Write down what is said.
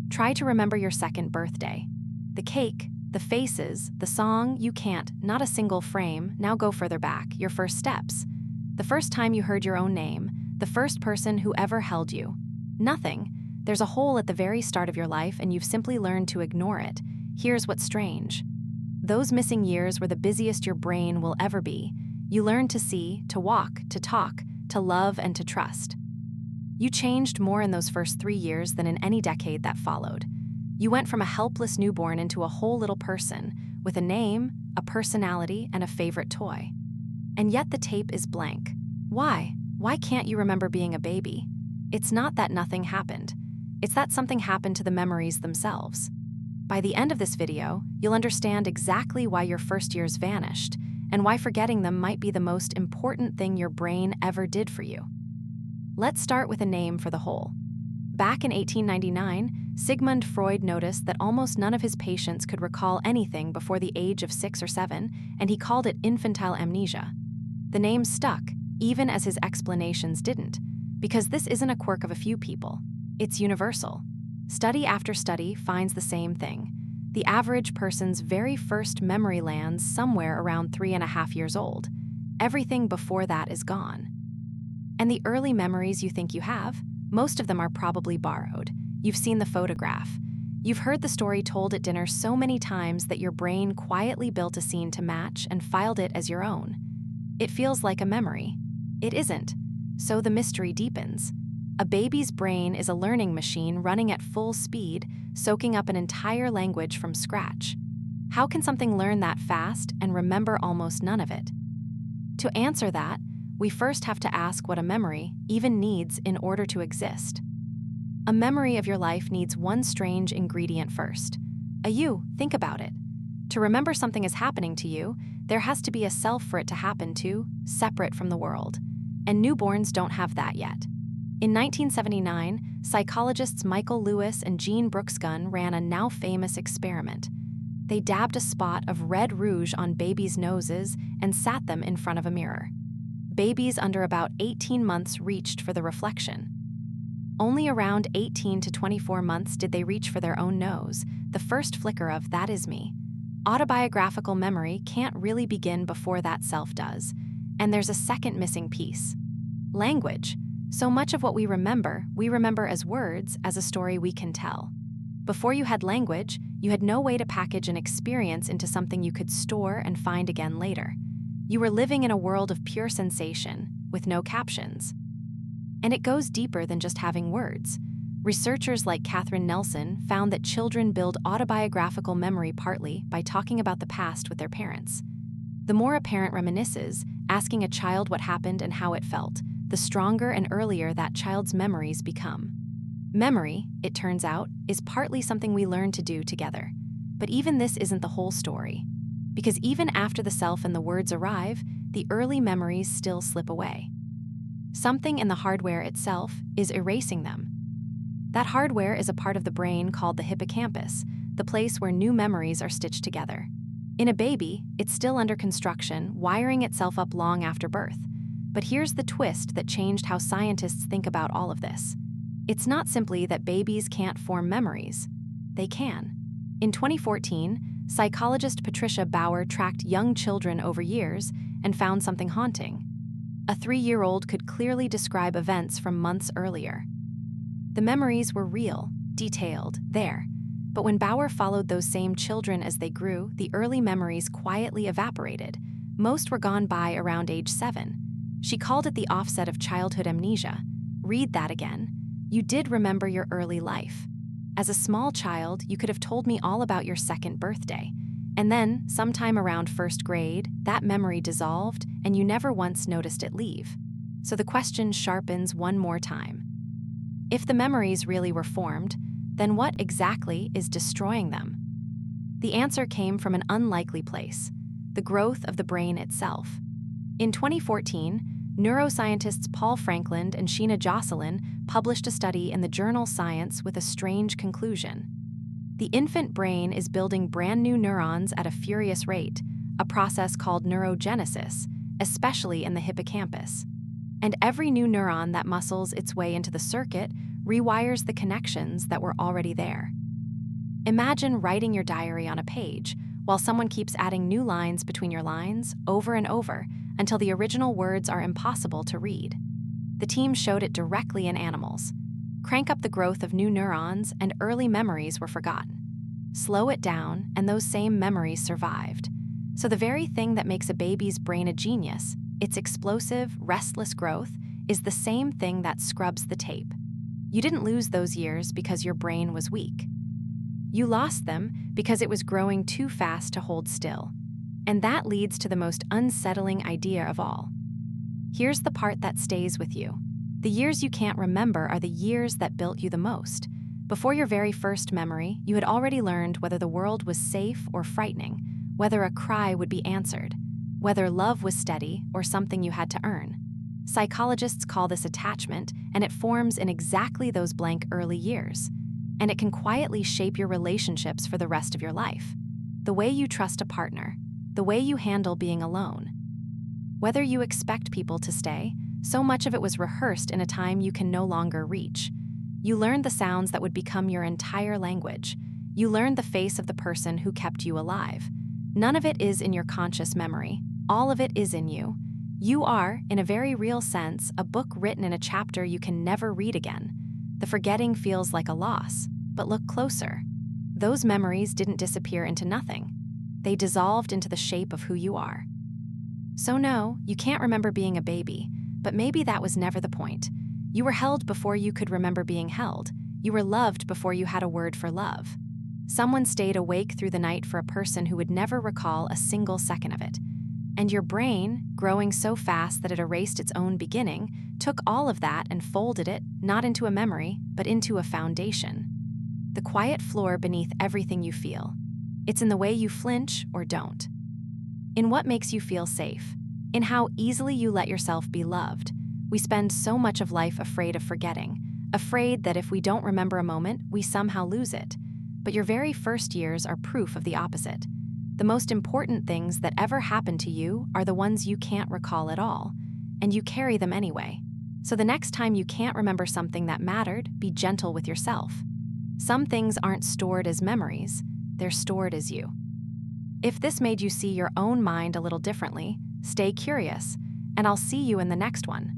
Try to remember your second birthday. The cake, the faces, the song, you can't, not a single frame. Now go further back, your first steps. The first time you heard your own name, the first person who ever held you. Nothing. There's a hole at the very start of your life and you've simply learned to ignore it. Here's what's strange. Those missing years were the busiest your brain will ever be. You learned to see, to walk, to talk, to love, and to trust. You changed more in those first 3 years than in any decade that followed. You went from a helpless newborn into a whole little person, with a name, a personality, and a favorite toy. And yet the tape is blank. Why? Why can't you remember being a baby? It's not that nothing happened. It's that something happened to the memories themselves. By the end of this video, you'll understand exactly why your first years vanished, and why forgetting them might be the most important thing your brain ever did for you. Let's start with a name for the hole. Back in 1899, Sigmund Freud noticed that almost none of his patients could recall anything before the age of 6 or 7, and he called it infantile amnesia. The name stuck, even as his explanations didn't, because this isn't a quirk of a few people. It's universal. Study after study finds the same thing. The average person's very first memory lands somewhere around 3.5 years old. Everything before that is gone. And the early memories you think you have, most of them are probably borrowed. You've seen the photograph. You've heard the story told at dinner so many times that your brain quietly built a scene to match and filed it as your own. It feels like a memory. It isn't. So the mystery deepens. A baby's brain is a learning machine running at full speed, soaking up an entire language from scratch. How can something learn that fast and remember almost none of it? To answer that, we first have to ask what a memory even needs in order to exist. A memory of your life needs one strange ingredient first. A you, think about it. To remember something is happening to you, there has to be a self for it to happen to, separate from the world. And newborns don't have that yet. In 1979, psychologists Michael Lewis and Jean Brooks-Gunn ran a now famous experiment. They dabbed a spot of red rouge on babies' noses and sat them in front of a mirror. Babies under about 18 months reached for the reflection. Only around 18 to 24 months did they reach for their own nose, the first flicker of "that is me." Autobiographical memory can't really begin before that self does. And there's a second missing piece. Language. So much of what we remember as words, as a story we can tell. Before you had language, you had no way to package an experience into something you could store and find again later. You were living in a world of pure sensation, with no captions. And it goes deeper than just having words. Researchers like Catherine Nelson found that children build autobiographical memory partly by talking about the past with their parents. The more a parent reminisces, asking a child what happened and how it felt, the stronger and earlier that child's memories become. Memory, it turns out, is partly something we learn to do together. But even this isn't the whole story. Because even after the self and the words arrive, the early memories still slip away. Something in the hardware itself is erasing them. That hardware is a part of the brain called the hippocampus, the place where new memories are stitched together. In a baby, it's still under construction, wiring itself up long after birth. But here's the twist that changed how scientists think about all of this. It's not simply that babies can't form memories. They can. In 2014, psychologist Patricia Bauer tracked young children over years and found something haunting. A 3-year-old could clearly describe events from months earlier. The memories were real, detailed, there. But when Bauer followed those same children as they grew, the early memories quietly evaporated. Most were gone by around age 7. She called it the offset of childhood amnesia. Read that again. You did remember your early life. As a small child, you could have told me all about your second birthday. And then, sometime around first grade, that memory dissolved and you never once noticed it leave. So the question sharpens one more time. If the memories really were formed, then what exactly is destroying them? The answer came from an unlikely place, the growth of the brain itself. In 2014, neuroscientists Paul Franklin and Sheena Jocelyn published a study in the journal Science with a strange conclusion. The infant brain is building brand new neurons at a furious rate, a process called neurogenesis, especially in the hippocampus. And every new neuron that muscles its way into the circuit rewires the connections that were already there. Imagine writing your diary on a page while someone keeps adding new lines between your lines over and over until the original words are impossible to read. The team showed it directly in animals. Crank up the growth of new neurons and early memories were forgotten. Slow it down and those same memories survived. So the very thing that makes a baby's brain a genius, its explosive, restless growth, is the same thing that scrubs the tape. You didn't lose those years because your brain was weak. You lost them because it was growing too fast to hold still. And that leads to the most unsettling idea of all. Here's the part that stays with you. The years you can't remember are the years that built you the most. Before your very first memory, you had already learned whether the world was safe or frightening, whether a cry would be answered, whether love was steady or something you had to earn. Psychologists call this attachment, and it forms in exactly those blank early years. And it can quietly shape your relationships for the rest of your life. The way you trust a partner, the way you handle being alone. Whether you expect people to stay, so much of it was rehearsed in a time you can no longer reach. You learned the sounds that would become your entire language. You learned the face of the person who kept you alive. None of it is in your conscious memory. All of it is in you. You are, in a very real sense, a book written in a chapter you can never read again. The forgetting feels like a loss, but look closer. Those memories didn't disappear into nothing. They dissolved into the shape of who you are. So no, you can't remember being a baby, but maybe that was never the point. You were held before you could remember being held. You were loved before you had a word for love. Someone stayed awake through the night for a person who would never recall a single second of it. And your brain, growing so fast that it erased its own beginning, took all of that and folded it, not into a memory, but into a foundation. The quiet floor beneath everything you feel. It's in the way you flinch or don't. In what makes you feel safe. In how easily you let yourself be loved. We spend so much of life afraid of forgetting, afraid that if we don't remember a moment, we somehow lose it. But your very first years are proof of the opposite. The most important things that ever happened to you are the ones you can't recall at all, and you carry them anyway. So the next time you can't remember something that mattered, be gentle with yourself. Some things aren't stored as memories, they're stored as you. If this made you see your own mind a little differently, stay curious, and I'll see you in the next one.